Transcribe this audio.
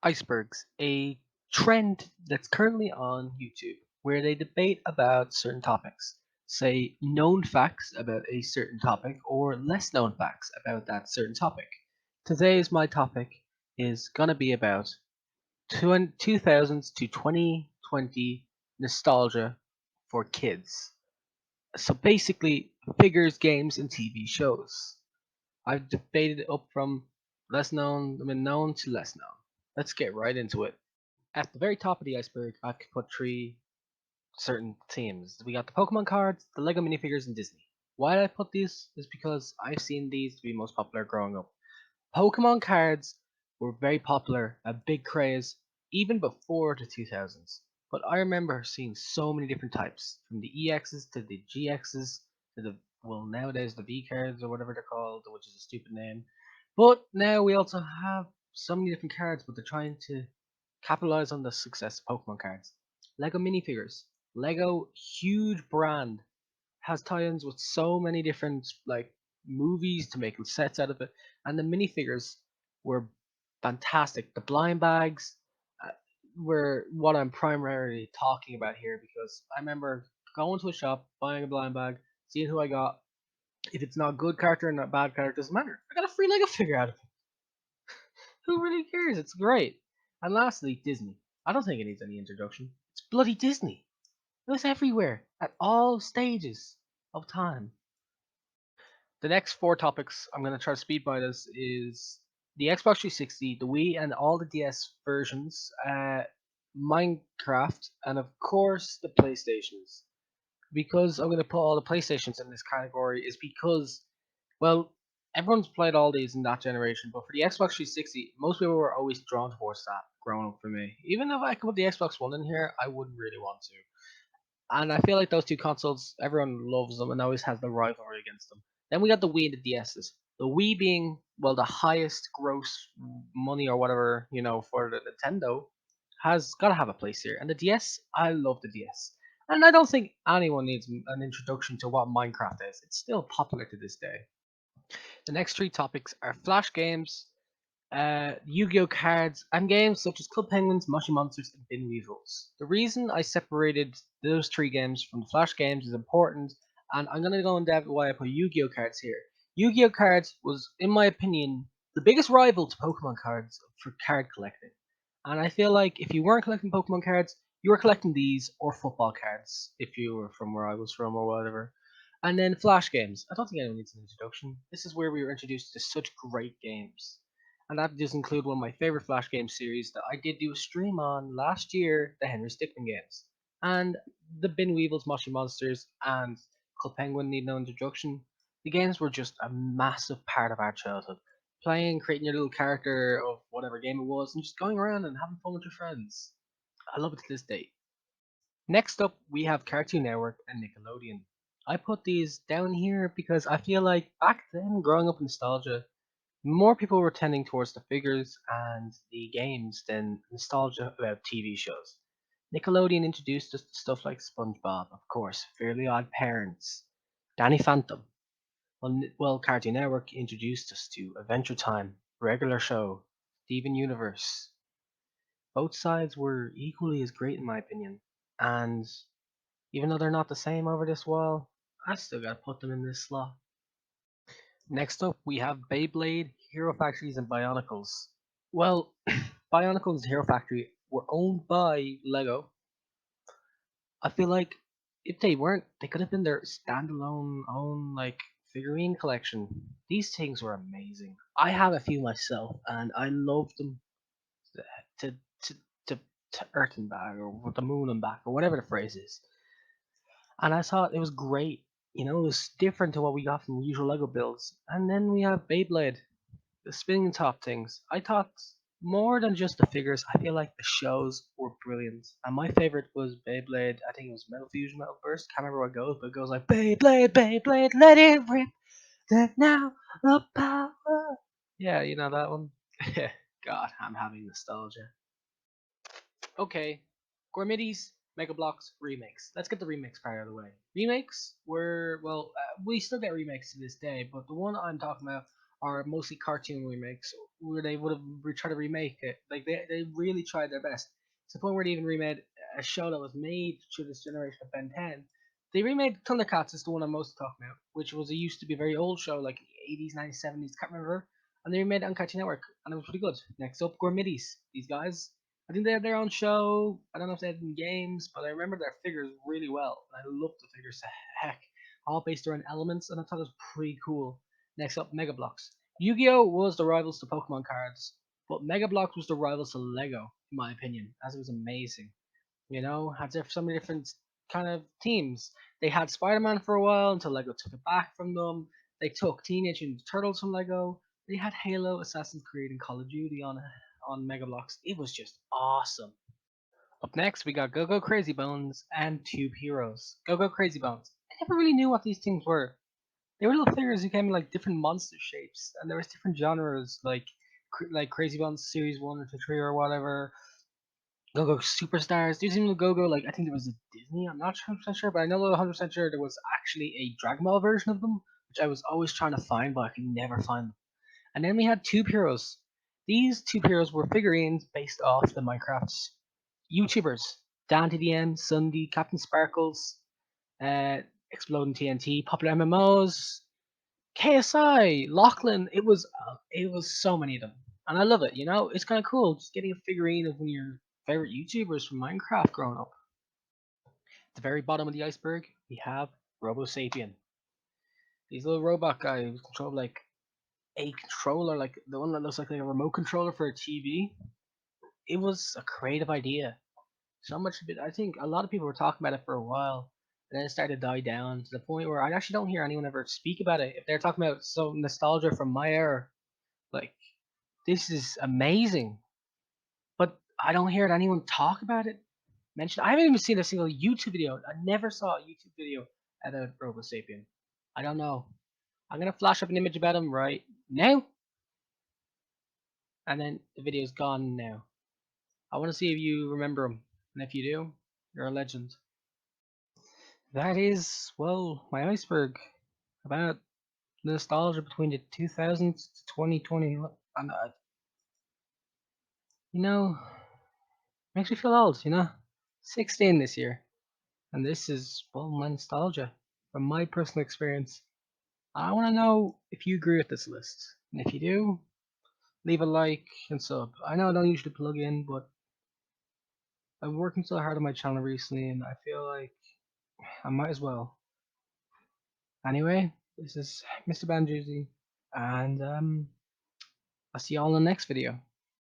Icebergs, a trend that's currently on YouTube where they debate about certain topics, say known facts about a certain topic or less known facts about that certain topic. Today's my topic is gonna be about 2000s to 2020 nostalgia for kids. So basically, figures, games, and TV shows. I've debated it up from known to less known. Let's get right into it. At the very top of the iceberg, I could put three certain themes. We got the Pokemon cards, the Lego minifigures, and Disney. Why did I put these? Is because I've seen these to be most popular growing up. Pokemon cards were very popular, a big craze, even before the 2000s. But I remember seeing so many different types, from the EXs to the GXs to the, well, nowadays the V cards or whatever they're called, which is a stupid name. But now we also have so many different cards, but they're trying to capitalize on the success of Pokemon cards. Lego minifigures. Lego, huge brand, has tie-ins with so many different movies to make sets out of it, and the minifigures were fantastic. The blind bags uh, were what I'm primarily talking about here because I remember going to a shop, buying a blind bag, seeing who I got. If it's not a good character and not a bad character, doesn't matter. I got a free Lego figure out of it. Who really cares? It's great. And lastly, Disney. I don't think it needs any introduction. It's bloody Disney. It was everywhere at all stages of time. The next four topics I'm going to try to speed by this is the Xbox 360, the Wii, and all the DS versions, Minecraft, and of course the PlayStations. Because I'm going to put all the PlayStations in this category is because, well, everyone's played all these in that generation, but for the Xbox 360, most people were always drawn towards that growing up for me. Even if I could put the Xbox One in here, I wouldn't really want to. And I feel like those two consoles, everyone loves them and always has the rivalry against them. Then we got the Wii and the DSs. The Wii being, well, the highest gross money or whatever, for the Nintendo, has got to have a place here. And the DS, I love the DS. And I don't think anyone needs an introduction to what Minecraft is. It's still popular to this day. The next three topics are Flash games, Yu-Gi-Oh cards, and games such as Club Penguins, Mushy Monsters, and Bin Weevils. The reason I separated those three games from the Flash games is important, and I'm going to go in depth why I put Yu-Gi-Oh cards here. Yu-Gi-Oh cards was, in my opinion, the biggest rival to Pokemon cards for card collecting. And I feel like if you weren't collecting Pokemon cards, you were collecting these or football cards if you were from where I was from or whatever. And then Flash games. I don't think anyone needs an introduction. This is where we were introduced to such great games. And that does include one of my favorite Flash game series that I did do a stream on last year, the Henry Stickmin games. And the Bin Weevils, Moshi Monsters, and Club Penguin need no introduction. The games were just a massive part of our childhood. Playing, creating your little character of whatever game it was, and just going around and having fun with your friends. I love it to this day. Next up, we have Cartoon Network and Nickelodeon. I put these down here because I feel like back then, growing up in nostalgia, more people were tending towards the figures and the games than nostalgia about TV shows. Nickelodeon introduced us to stuff like SpongeBob, of course, Fairly Odd Parents, Danny Phantom. Well, Cartoon Network introduced us to Adventure Time, Regular Show, Steven Universe. Both sides were equally as great in my opinion, and even though they're not the same over this wall, I still gotta put them in this slot. Next up, we have Beyblade, Hero Factories, and Bionicles. Well, Bionicles and Hero Factory were owned by Lego. I feel like if they weren't, they could have been their standalone own figurine collection. These things were amazing. I have a few myself, and I love them to to to, to Earth and back, or the moon and back, or whatever the phrase is. And I thought it was great. It was different to what we got from usual Lego builds. And then we have Beyblade, the spinning top things. I thought more than just the figures, I feel like the shows were brilliant. And my favorite was Beyblade. I think it was Metal Fusion, Metal Burst. Can't remember what it goes, but it goes like Beyblade, Beyblade, let it rip. That now the power. Yeah, you know that one. God, I'm having nostalgia. Okay, Gourmeties, Mega Blocks, remakes. Let's get the remakes part out of the way. Remakes were, well, we still get remakes to this day, but the one I'm talking about are mostly cartoon remakes where they would have tried to remake it. Like they really tried their best. To the point where they even remade a show that was made to this generation of Ben 10. They remade Thundercats is the one I'm most talking about, which was a used to be a very old show, like 80s, 90s, 70s, can't remember. And they remade it on Cartoon Network, and it was pretty good. Next up, Gourmetties. These guys, I think they had their own show. I don't know if they had any games, but I remember their figures really well. And I loved the figures to heck. All based around elements, and I thought it was pretty cool. Next up, Mega Bloks. Yu-Gi-Oh was the rivals to Pokemon cards, but Mega Bloks was the rivals to Lego, in my opinion, as it was amazing. Had so many different kind of teams. They had Spider-Man for a while until Lego took it back from them. They took Teenage Mutant Ninja Turtles from Lego. They had Halo, Assassin's Creed, and Call of Duty on Mega Bloks. It was just awesome. Up next, we got Go Go Crazy Bones and Tube Heroes. Go Go Crazy Bones. I never really knew what these things were. They were little figures who came in like different monster shapes, and there was different genres like Crazy Bones Series 1 to 3 or whatever. Go Go Superstars. There's even a Go Go, like I think there was a Disney. I'm not 100% sure, but I know 100% sure there was actually a Dragon Ball version of them, which I was always trying to find, but I could never find them. And then we had Tube Heroes. These Tube Heroes were figurines based off the Minecraft's YouTubers: Dante DM, Sunday, Captain Sparkles, uh, Exploding TNT, popular MMOs, KSI, Lachlan. It was so many of them, and I love it. It's kind of cool just getting a figurine of one of your favorite YouTubers from Minecraft growing up. At the very bottom of the iceberg, we have Robo Sapien. He's a little robot guy who's controlled like a controller, like the one that looks like a remote controller for a TV. It was a creative idea. So much of it, I think a lot of people were talking about it for a while, and then it started to die down to the point where I actually don't hear anyone ever speak about it. If they're talking about some nostalgia from my era, like this is amazing, but I don't hear anyone talk about it. Mention. I haven't even seen a single YouTube video. I never saw a YouTube video about Robo Sapien. I don't know. I'm gonna flash up an image about him right now, and then the video's gone now. I want to see if you remember him, and if you do, you're a legend. That is, well, my iceberg about nostalgia between the 2000s to 2020. And, you know, makes me feel old. 16 this year. And this is, well, my nostalgia from my personal experience. I want to know if you agree with this list. And if you do, leave a like and sub. I know I don't usually plug in, but I'm working so hard on my channel recently, and I feel like I might as well. Anyway, this is Mr. Banjuzi, and I'll see you all in the next video.